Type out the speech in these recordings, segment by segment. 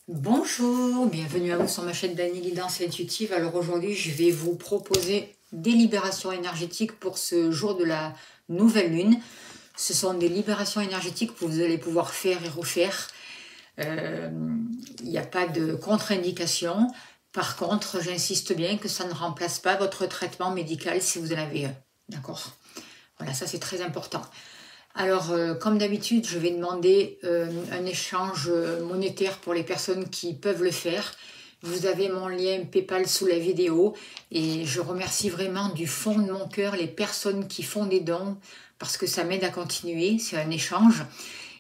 Bonjour, bienvenue à vous sur ma chaîne d'Annie Guidance Intuitive. Alors aujourd'hui, je vais vous proposer des libérations énergétiques pour ce jour de la nouvelle lune. Ce sont des libérations énergétiques que vous allez pouvoir faire et refaire. Il n'y a pas de contre-indication. Par contre, j'insiste bien que ça ne remplace pas votre traitement médical si vous en avez un. D'accord? Voilà, ça c'est très important. Alors, comme d'habitude, je vais demander un échange monétaire pour les personnes qui peuvent le faire. Vous avez mon lien PayPal sous la vidéo et je remercie vraiment du fond de mon cœur les personnes qui font des dons parce que ça m'aide à continuer, c'est un échange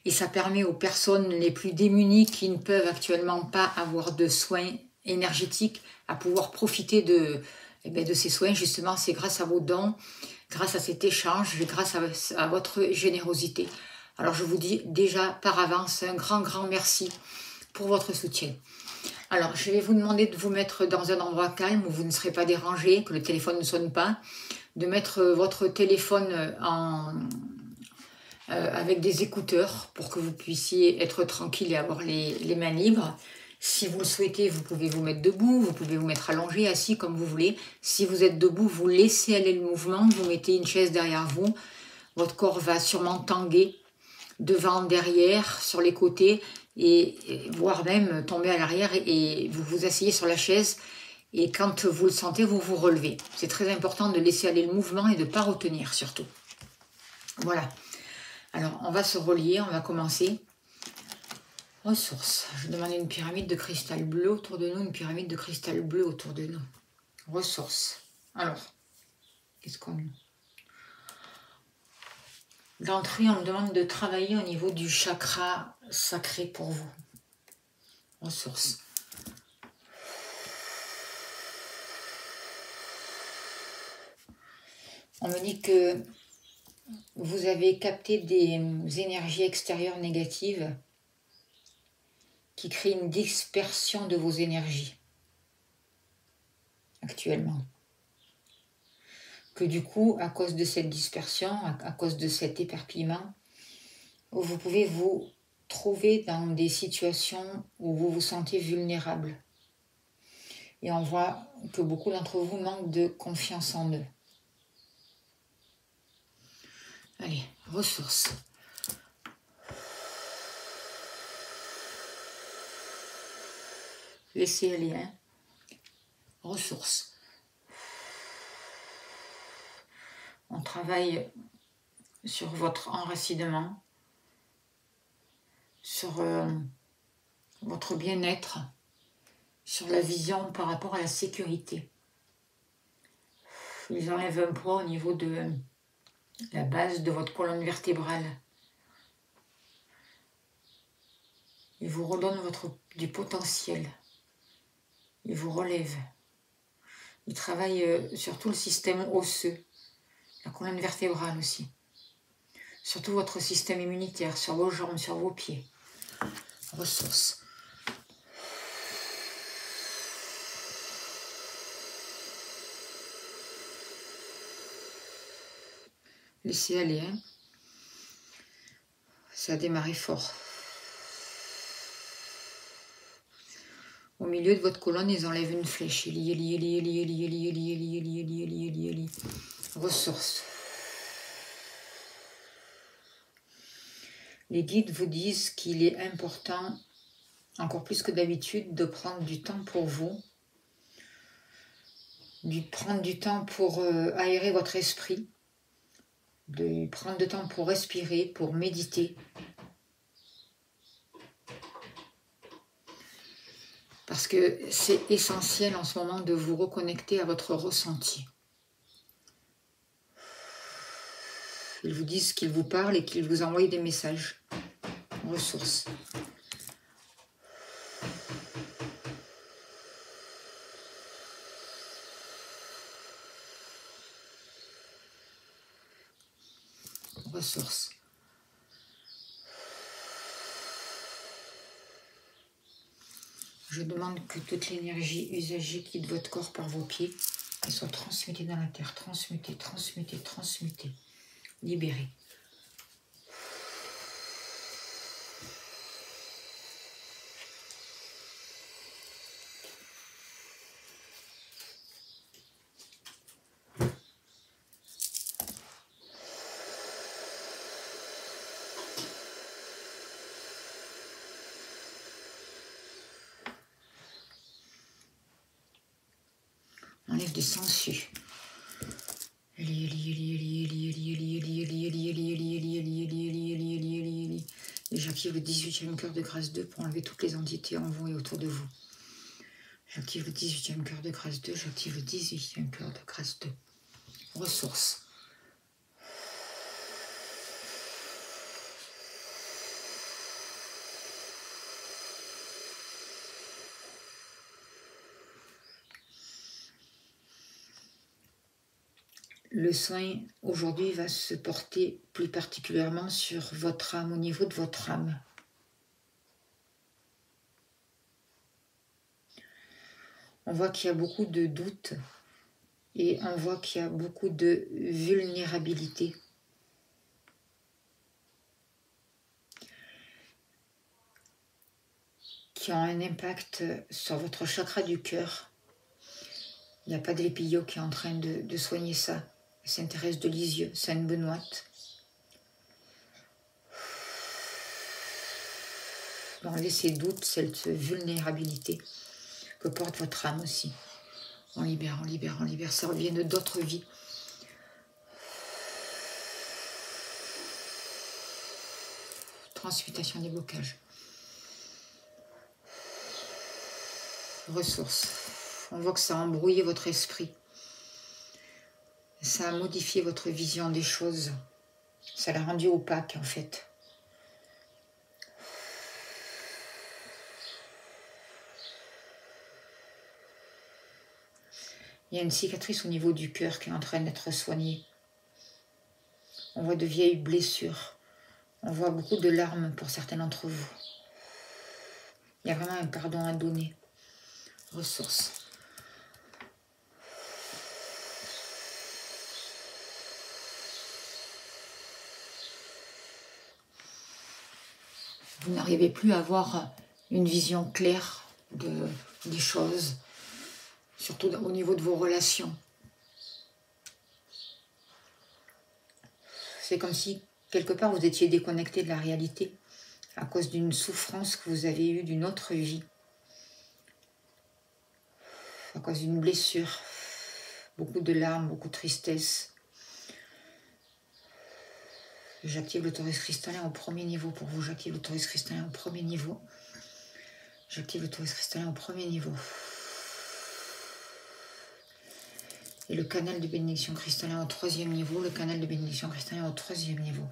et ça permet aux personnes les plus démunies qui ne peuvent actuellement pas avoir de soins énergétiques à pouvoir profiter de ces soins. Justement, c'est grâce à vos dons, grâce à cet échange, grâce à votre générosité. Alors je vous dis déjà par avance un grand merci pour votre soutien. Alors je vais vous demander de vous mettre dans un endroit calme où vous ne serez pas dérangé, que le téléphone ne sonne pas, de mettre votre téléphone avec des écouteurs pour que vous puissiez être tranquille et avoir les mains libres. Si vous le souhaitez, vous pouvez vous mettre debout, vous pouvez vous mettre allongé, assis comme vous voulez. Si vous êtes debout, vous laissez aller le mouvement, vous mettez une chaise derrière vous. Votre corps va sûrement tanguer devant, derrière, sur les côtés, et voire même tomber à l'arrière et vous vous asseyez sur la chaise. Et quand vous le sentez, vous vous relevez. C'est très important de laisser aller le mouvement et de ne pas retenir surtout. Voilà. Alors, on va se relier, on va commencer. Ressources. Je demande une pyramide de cristal bleu autour de nous, une pyramide de cristal bleu autour de nous. Ressources. Alors, qu'est-ce qu'on a? D'entrée, on me demande de travailler au niveau du chakra sacré pour vous. Ressources. On me dit que vous avez capté des énergies extérieures négatives qui créent une dispersion de vos énergies actuellement. Que du coup, à cause de cette dispersion, à cause de cet éparpillement, vous pouvez vous trouver dans des situations où vous vous sentez vulnérable. Et on voit que beaucoup d'entre vous manquent de confiance en eux. Allez, ressources. Laissez aller, hein. Ressources. On travaille sur votre enracinement, sur votre bien-être, sur la vision par rapport à la sécurité. Ils enlèvent un poids au niveau de la base de votre colonne vertébrale. Ils vous redonnent du potentiel. Ils vous relèvent. Ils travaillent sur tout le système osseux, la colonne vertébrale aussi. Sur tout votre système immunitaire, sur vos jambes, sur vos pieds. Ressources. Laissez aller, hein. Ça a démarré fort. Au milieu de votre colonne, ils enlèvent une flèche. Ressources. Les guides vous disent qu'il est important, encore plus que d'habitude, de prendre du temps pour vous, de prendre du temps pour aérer votre esprit, de prendre du temps pour respirer, pour méditer. Parce que c'est essentiel en ce moment de vous reconnecter à votre ressenti. Ils vous disent qu'ils vous parlent et qu'ils vous envoient des messages. Ressources. Ressources. Je demande que toute l'énergie usagée quitte votre corps par vos pieds, qu'elle soit transmutée dans la terre, transmutée, transmutée, transmutée, libérée. enlève des sangsues. Et j'active le 18e cœur de grâce 2 pour enlever toutes les entités en vous et autour de vous. J'active le 18e cœur de grâce 2, j'active le 18e cœur de grâce 2. Ressources. Le soin aujourd'hui va se porter plus particulièrement sur votre âme, au niveau de votre âme. On voit qu'il y a beaucoup de doutes et on voit qu'il y a beaucoup de vulnérabilité. Qui ont un impact sur votre chakra du cœur. Il n'y a pas de l'épillot qui est en train de soigner ça. Sainte Thérèse de Lisieux, Sainte Benoîte. Enlevez ces doutes, cette vulnérabilité que porte votre âme aussi. On libère, on libère, on libère. Ça revient de d'autres vies. Transmutation des blocages. Ressources. On voit que ça a embrouillé votre esprit. Ça a modifié votre vision des choses. Ça l'a rendu opaque en fait. Il y a une cicatrice au niveau du cœur qui est en train d'être soignée. On voit de vieilles blessures. On voit beaucoup de larmes pour certains d'entre vous. Il y a vraiment un pardon à donner. Ressources. Vous n'arrivez plus à avoir une vision claire des choses, surtout au niveau de vos relations. C'est comme si, quelque part, vous étiez déconnecté de la réalité à cause d'une souffrance que vous avez eue d'une autre vie, à cause d'une blessure, beaucoup de larmes, beaucoup de tristesse. J'active le torus cristallin au premier niveau pour vous. J'active le torus cristallin au premier niveau. J'active le torus cristallin au premier niveau. Et le canal de bénédiction cristallin au troisième niveau. Le canal de bénédiction cristallin au troisième niveau.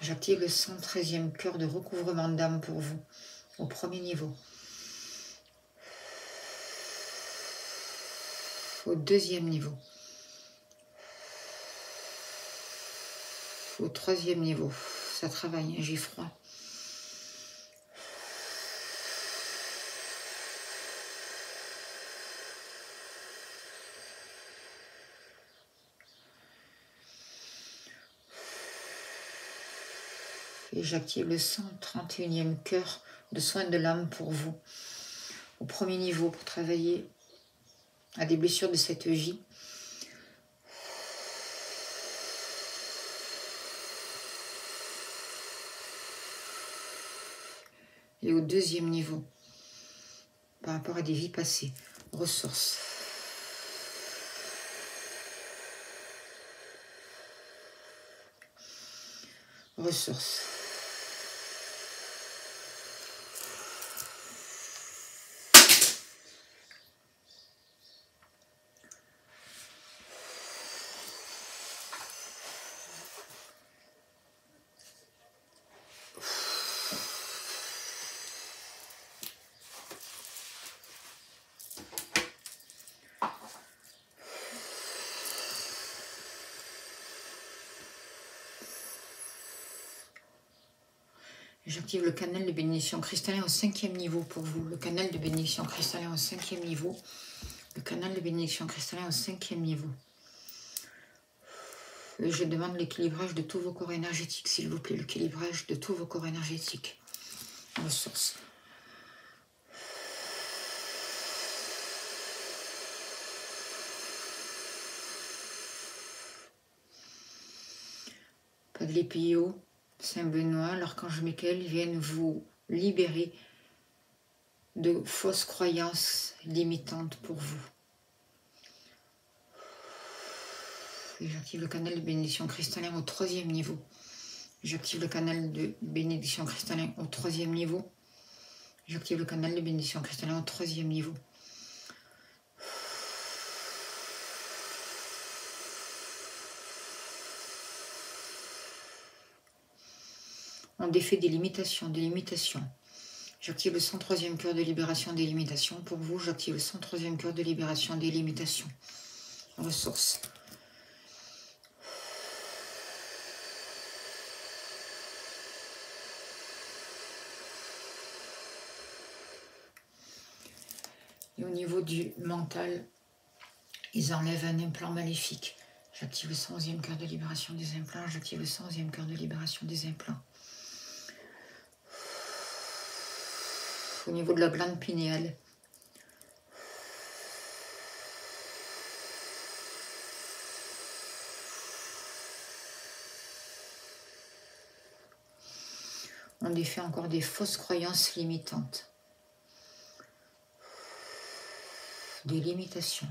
J'active le 113e cœur de recouvrement d'âme pour vous. Au premier niveau. Au deuxième niveau. Au troisième niveau. Ça travaille, j'ai froid. Et j'active le 131e cœur de soins de l'âme pour vous. Au premier niveau, pour travailler à des blessures de cette vie. Et au deuxième niveau, par rapport à des vies passées. Ressources. Ressources. J'active le canal de bénédiction cristallin au 5e niveau pour vous. Le canal de bénédiction cristallin au 5e niveau. Le canal de bénédiction cristallin au 5e niveau. Et je demande l'équilibrage de tous vos corps énergétiques, s'il vous plaît. L'équilibrage de tous vos corps énergétiques. Ressources. Cadley Pio, Saint Benoît, l'archange Michael viennent vous libérer de fausses croyances limitantes pour vous. Et j'active le canal de bénédiction cristallin au 3e niveau. J'active le canal de bénédiction cristallin au 3e niveau. J'active le canal de bénédiction cristallin au 3e niveau. On défait des limitations, des limitations. J'active le 103e cœur de libération des limitations. Pour vous, j'active le 103e cœur de libération des limitations. Ressources. Et au niveau du mental, ils enlèvent un implant maléfique. J'active le 111e cœur de libération des implants. J'active le 111e cœur de libération des implants. Au niveau de la glande pinéale. On défait encore des fausses croyances limitantes. Des limitations.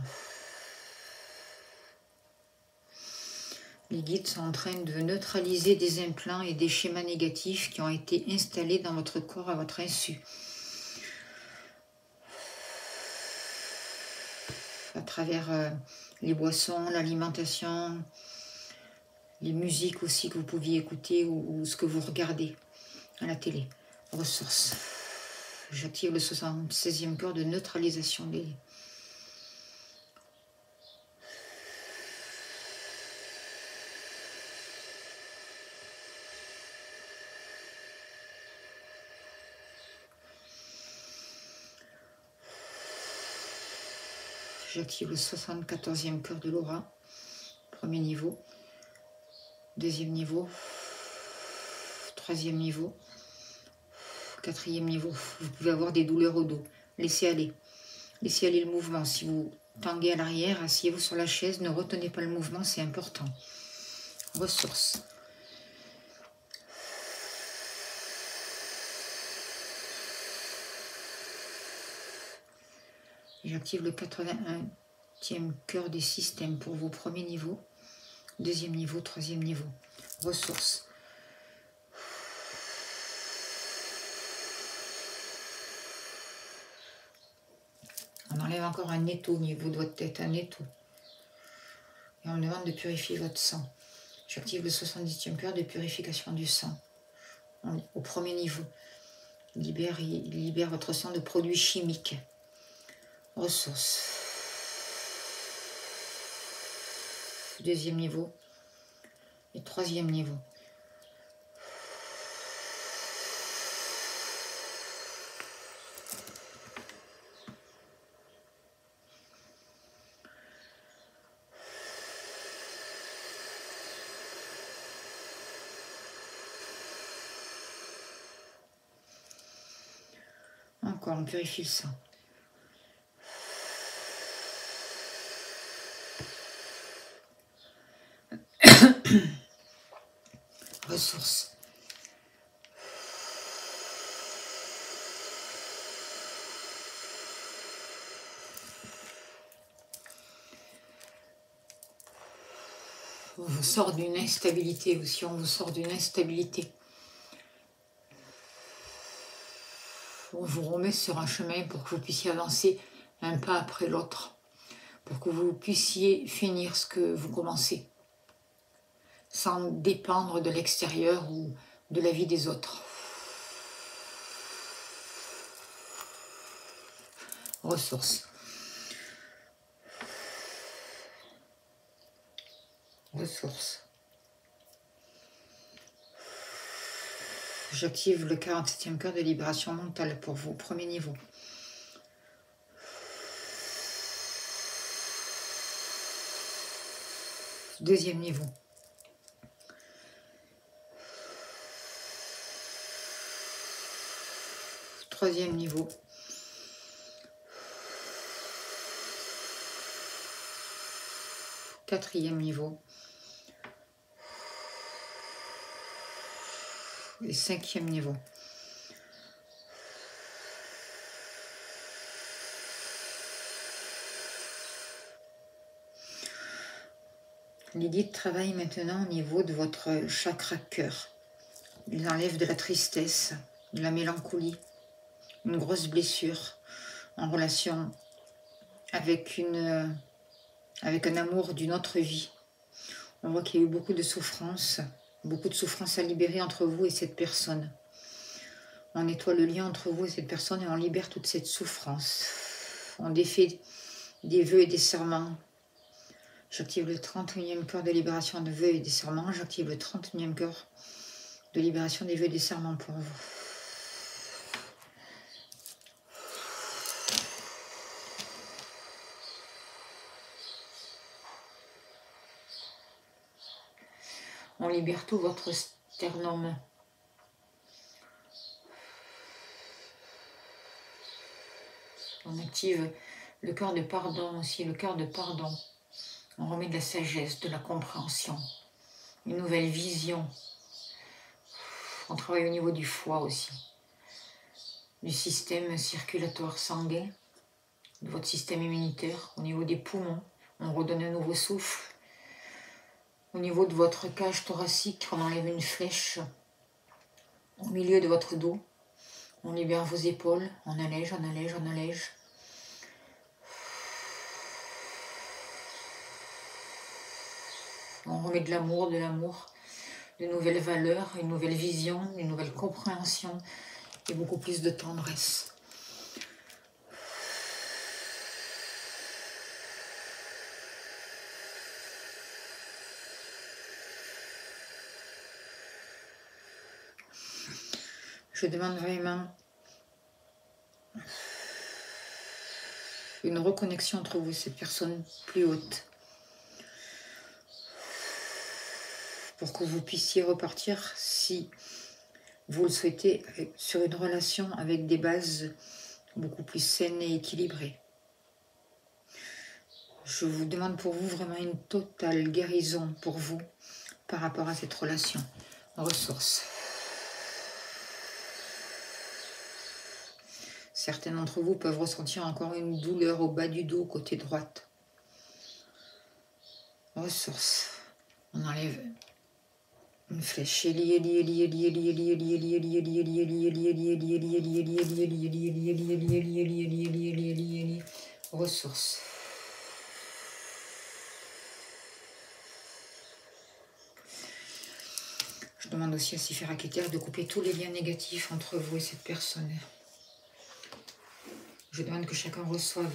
Les guides sont en train de neutraliser des implants et des schémas négatifs qui ont été installés dans votre corps à votre insu. À travers les boissons, l'alimentation, les musiques aussi que vous pouviez écouter ou ce que vous regardez à la télé. Ressources. J'active le 76e cœur de neutralisation des... J'active le 74e cœur de l'aura, 1er niveau, 2e niveau, 3e niveau, 4e niveau. Vous pouvez avoir des douleurs au dos. Laissez aller le mouvement. Si vous tanguez à l'arrière, asseyez-vous sur la chaise, ne retenez pas le mouvement, c'est important. Ressources. J'active le 81e cœur des systèmes pour vos premiers niveaux, 2e niveau, 3e niveau. Ressources. On enlève encore un étau au niveau de votre tête, un étau. Et on me demande de purifier votre sang. J'active le 70e cœur de purification du sang. Au 1er niveau. Il libère votre sang de produits chimiques. Ressources. 2e niveau et 3e niveau. Encore, on purifie le sang. Ressources. On vous sort d'une instabilité aussi, on vous sort d'une instabilité. On vous remet sur un chemin pour que vous puissiez avancer un pas après l'autre, pour que vous puissiez finir ce que vous commencez, sans dépendre de l'extérieur ou de la vie des autres. Ressources. Ressources. J'active le 47e cœur de libération mentale pour vous, 1er niveau. Deuxième niveau. Troisième niveau. Quatrième niveau. Et 5e niveau. Les guides travaillent maintenant au niveau de votre chakra cœur. Ils enlèvent de la tristesse, de la mélancolie, une grosse blessure en relation avec un amour d'une autre vie. On voit qu'il y a eu beaucoup de souffrances à libérer entre vous et cette personne. On nettoie le lien entre vous et cette personne et on libère toute cette souffrance. On défait des vœux et des serments. J'active le 31e cœur de libération de vœux et des serments. J'active le 31e cœur de libération des vœux et des serments pour vous. On libère tout votre sternum. On active le cœur de pardon aussi, le cœur de pardon. On remet de la sagesse, de la compréhension, une nouvelle vision. On travaille au niveau du foie aussi, du système circulatoire sanguin, de votre système immunitaire, au niveau des poumons. On redonne un nouveau souffle. Au niveau de votre cage thoracique, on enlève une flèche au milieu de votre dos. On libère vos épaules, on allège, on allège, on allège. On remet de l'amour, de nouvelles valeurs, une nouvelle vision, une nouvelle compréhension et beaucoup plus de tendresse. Je demande vraiment une reconnexion entre vous et cette personne plus haute pour que vous puissiez repartir, si vous le souhaitez, sur une relation avec des bases beaucoup plus saines et équilibrées. Je vous demande pour vous vraiment une totale guérison pour vous par rapport à cette relation. Ressources. Certains d'entre vous peuvent ressentir encore une douleur au bas du dos, côté droite. Ressources. On enlève une flèche. Ressources. Je demande aussi à Sifera-Keter de couper tous les liens négatifs entre vous et cette personne. Je demande que chacun reçoive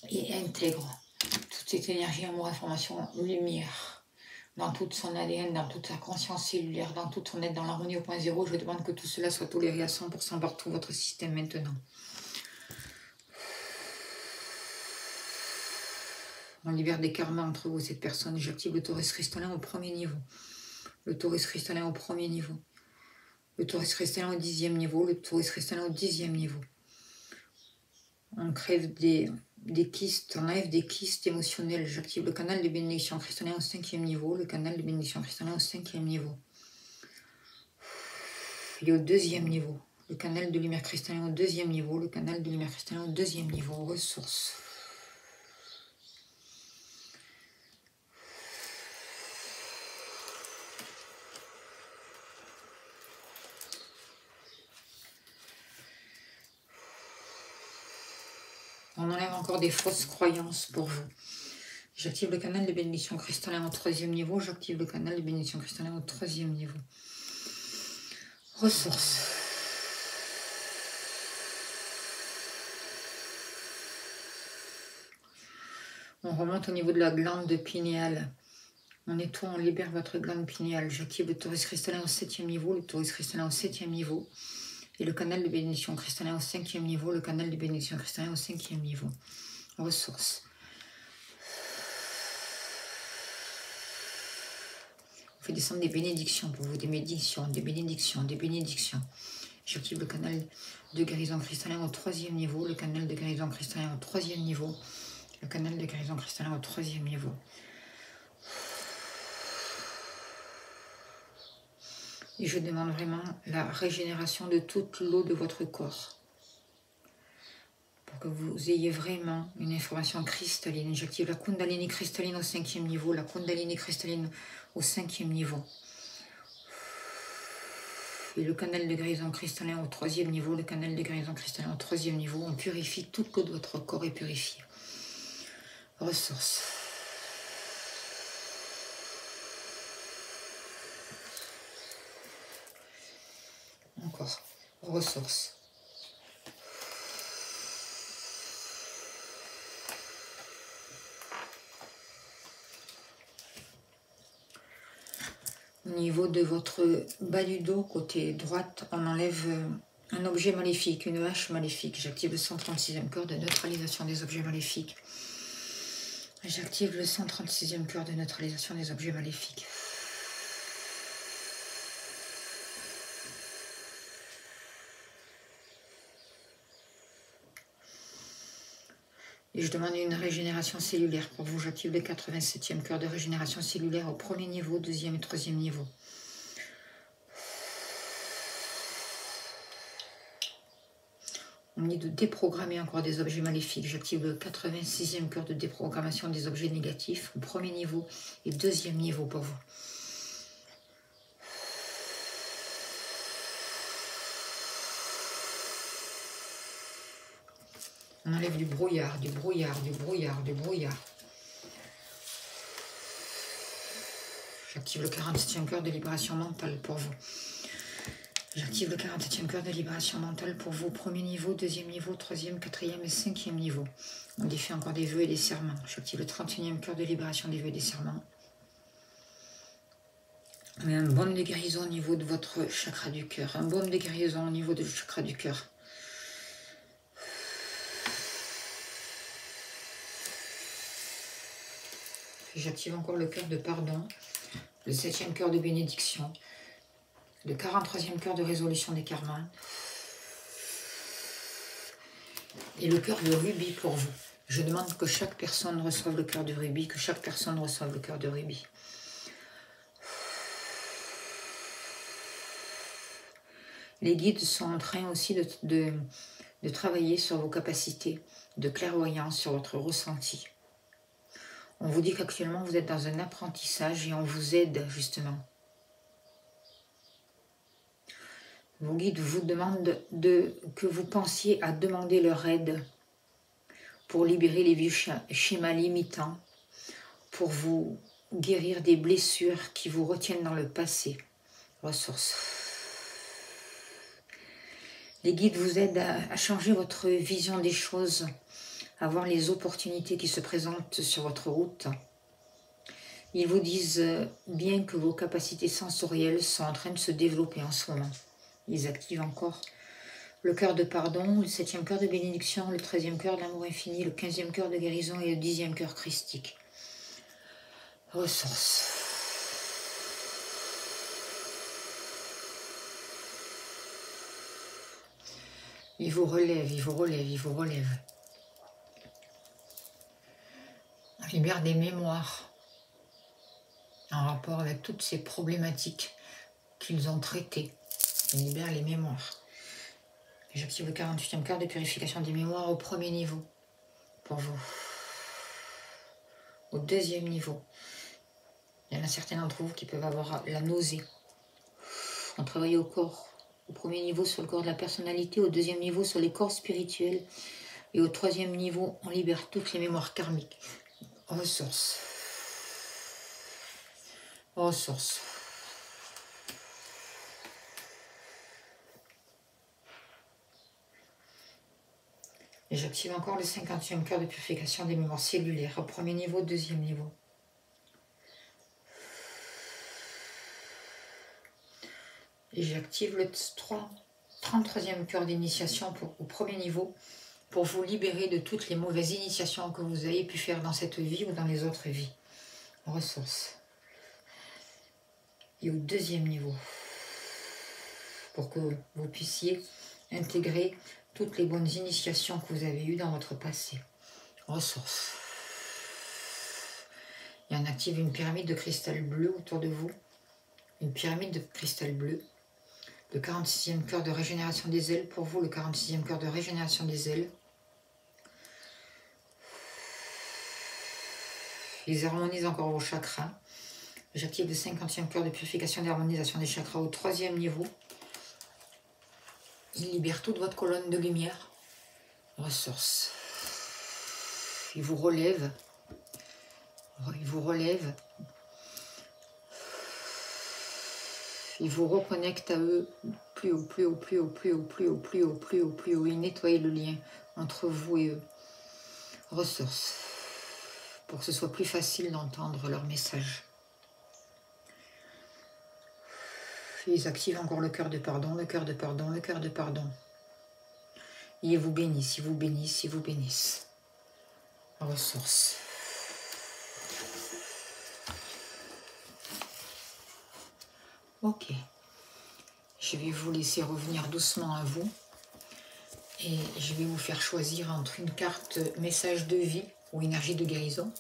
et intègre toute cette énergie, amour, information, lumière, dans toute son ADN, dans toute sa conscience cellulaire, dans toute son être, dans l'harmonie au point zéro. Je demande que tout cela soit toléré à 100% par tout votre système maintenant. On libère des karmas entre vous et cette personne. J'active le taurus cristallin au premier niveau. Le taurus cristallin au premier niveau. Le taurus cristallin au 10e niveau. Le taurus cristallin au 10e niveau. On crève des kystes, on enlève des kystes émotionnels. J'active le canal de bénédiction cristallin au 5e niveau. Le canal de bénédiction cristallin au 5e niveau. Et au 2e niveau. Le canal de lumière cristallin au 2e niveau. Le canal de lumière cristallin au 2e niveau. Ressources. On enlève encore des fausses croyances pour vous. J'active le canal de bénédiction cristallin au 3e niveau. J'active le canal de bénédiction cristallin au 3e niveau. Ressources. On remonte au niveau de la glande pinéale. On nettoie, on libère votre glande pinéale. J'active le taurus cristallin au 7e niveau. Le taurus cristallin au 7e niveau. Et le canal de bénédiction cristallin au 5e niveau. Le canal de bénédiction cristallin au 5e niveau. Ressources. On fait descendre des bénédictions pour vous. Des bénédictions, des bénédictions, des bénédictions. J'active le canal de guérison cristallin au 3e niveau. Le canal de guérison cristallin au 3e niveau. Le canal de guérison cristallin au 3e niveau. Et je demande vraiment la régénération de toute l'eau de votre corps. Pour que vous ayez vraiment une information cristalline. J'active la Kundalini cristalline au 5e niveau, la Kundalini cristalline au 5e niveau. Et le canal de guérison cristallin au 3e niveau, le canal de guérison cristallin au 3e niveau. On purifie tout que votre corps est purifié. Ressource. Encore. Ressource. Au niveau de votre bas du dos, côté droite, on enlève un objet maléfique, une hache maléfique. J'active le 136e cœur de neutralisation des objets maléfiques. J'active le 136e cœur de neutralisation des objets maléfiques. Et je demande une régénération cellulaire pour vous. J'active le 87e cœur de régénération cellulaire au 1er niveau, 2e et 3e niveau. On me dit de déprogrammer encore des objets maléfiques. J'active le 86e cœur de déprogrammation des objets négatifs au 1er niveau et 2e niveau pour vous. On enlève du brouillard, du brouillard, du brouillard, du brouillard. J'active le 47e cœur de libération mentale pour vous. J'active le 47e cœur de libération mentale pour vous. 1er niveau, 2e niveau, 3e, 4e et 5e niveau. On défait encore des vœux et des serments. J'active le 31e cœur de libération des vœux et des serments. On met un baume de guérison au niveau de votre chakra du cœur. Un baume de guérison au niveau du chakra du cœur. J'active encore le cœur de pardon, le 7e cœur de bénédiction, le 43e cœur de résolution des karmas et le cœur de rubis pour vous. Je demande que chaque personne reçoive le cœur de rubis, que chaque personne reçoive le cœur de rubis. Les guides sont en train aussi de travailler sur vos capacités de clairvoyance, sur votre ressenti. On vous dit qu'actuellement vous êtes dans un apprentissage et on vous aide justement. Vos guides vous demandent que vous pensiez à demander leur aide pour libérer les vieux schémas limitants, pour vous guérir des blessures qui vous retiennent dans le passé. Ressources. Les guides vous aident à changer votre vision des choses, à voir les opportunités qui se présentent sur votre route. Ils vous disent bien que vos capacités sensorielles sont en train de se développer en ce moment. Ils activent encore le cœur de pardon, le 7e cœur de bénédiction, le 13e cœur d'amour infini, le 15e cœur de guérison et le 10e cœur christique. Ressources. Ils vous relèvent, ils vous relèvent, ils vous relèvent. On libère des mémoires en rapport avec toutes ces problématiques qu'ils ont traitées. On libère les mémoires. J'active le 48e cœur de purification des mémoires au 1er niveau pour vous. Au 2e niveau, il y en a certains d'entre vous qui peuvent avoir la nausée. On travaille au corps. Au 1er niveau sur le corps de la personnalité, au 2e niveau sur les corps spirituels et au 3e niveau, on libère toutes les mémoires karmiques. Ressources. Ressources. Et j'active encore le 50e cœur de purification des mémoires cellulaires au 1er niveau, 2e niveau. Et j'active le 33e cœur d'initiation au 1er niveau pour vous libérer de toutes les mauvaises initiations que vous avez pu faire dans cette vie ou dans les autres vies. Ressources. Et au 2e niveau, pour que vous puissiez intégrer toutes les bonnes initiations que vous avez eues dans votre passé. Ressources. Et on active une pyramide de cristal bleu autour de vous. Une pyramide de cristal bleu. Le 46e cœur de régénération des ailes pour vous, le 46e cœur de régénération des ailes. Ils harmonisent encore vos chakras. J'active le 50e cœur de purification et d'harmonisation des chakras au 3e niveau. Il libère toute votre colonne de lumière. Ressource. Il vous relève. Il vous relève. Il vous reconnecte à eux plus haut, plus haut, plus haut, plus haut, plus haut, plus haut, plus haut, plus haut. Il nettoie le lien entre vous et eux. Ressource. Pour que ce soit plus facile d'entendre leur message. Ils activent encore le cœur de pardon, le cœur de pardon, le cœur de pardon. Ils vous bénissent, ils vous bénissent, ils vous bénissent. Ressource. Ok. Je vais vous laisser revenir doucement à vous. Et je vais vous faire choisir entre une carte message de vie ou énergie de guérison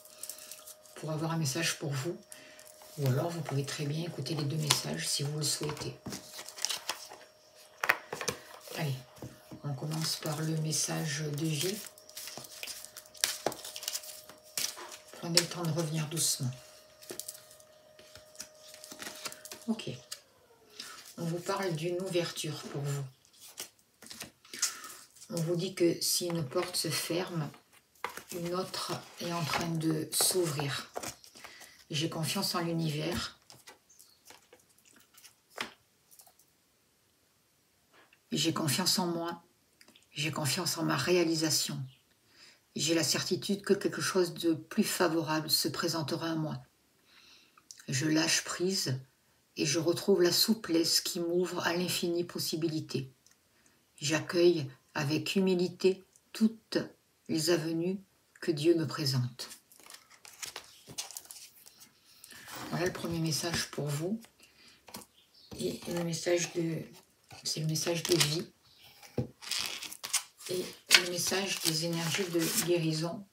pour avoir un message pour vous. Ou alors vous pouvez très bien écouter les deux messages si vous le souhaitez. Allez, on commence par le message de vie. Prenez le temps de revenir doucement. Ok. On vous parle d'une ouverture pour vous. On vous dit que si une porte se ferme, une autre est en train de s'ouvrir. J'ai confiance en l'univers. J'ai confiance en moi. J'ai confiance en ma réalisation. J'ai la certitude que quelque chose de plus favorable se présentera à moi. Je lâche prise et je retrouve la souplesse qui m'ouvre à l'infinie possibilité. J'accueille avec humilité toutes les avenues que Dieu me présente. Voilà le premier message pour vous. Et le message c'est le message de vie. Et le message des énergies de guérison.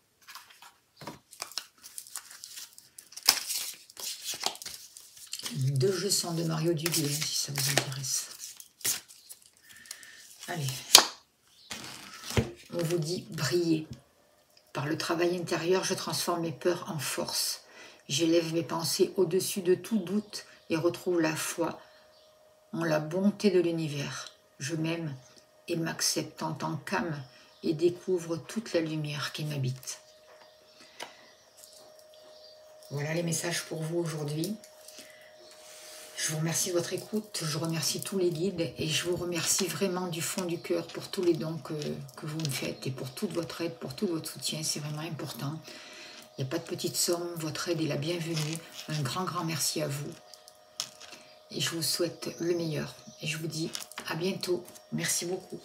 Deux jeux sont de Mario Duguay, si ça vous intéresse. Allez. On vous dit briller. Par le travail intérieur, je transforme mes peurs en force. J'élève mes pensées au-dessus de tout doute et retrouve la foi en la bonté de l'univers. Je m'aime et m'accepte en tant qu'âme et découvre toute la lumière qui m'habite. Voilà les messages pour vous aujourd'hui. Je vous remercie de votre écoute, je remercie tous les guides et je vous remercie vraiment du fond du cœur pour tous les dons que vous me faites et pour toute votre aide, pour tout votre soutien, c'est vraiment important. Il n'y a pas de petite somme, votre aide est la bienvenue. Un grand, grand merci à vous. Et je vous souhaite le meilleur. Et je vous dis à bientôt. Merci beaucoup.